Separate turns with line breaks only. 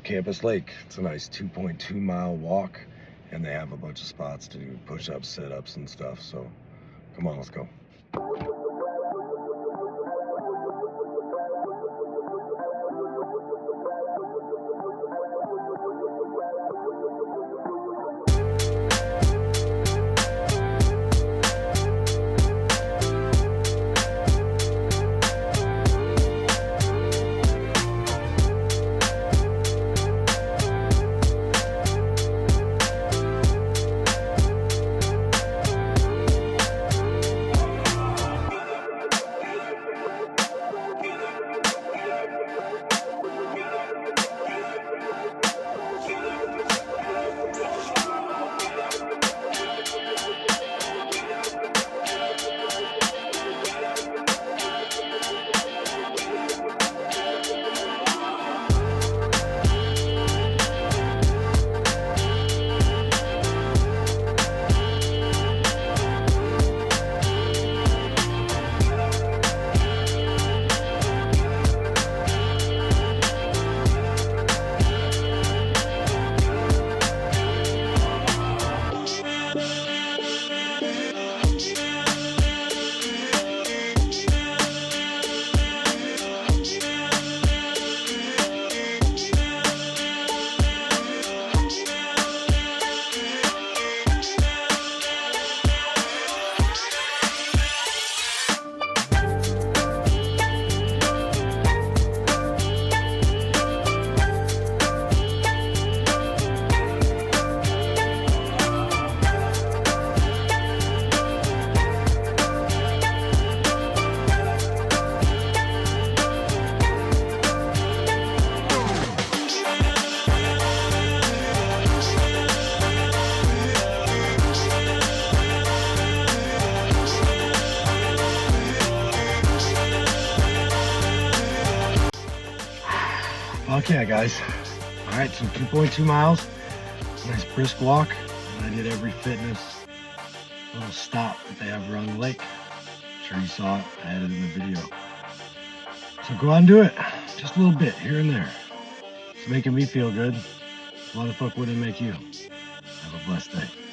Campus Lake. It's a nice 2.2 mile walk, and they have a bunch of spots to do push-ups, sit-ups, and stuff. So come on, let's go. Okay, guys. All right, so 2.2 miles, nice brisk walk, and I did every fitness little stop that they have around the lake. I'm sure you saw it. I added in the video. So go out and do it, just a little bit here and there. It's making me feel good. Why the fuck wouldn't it make you? Have a blessed day.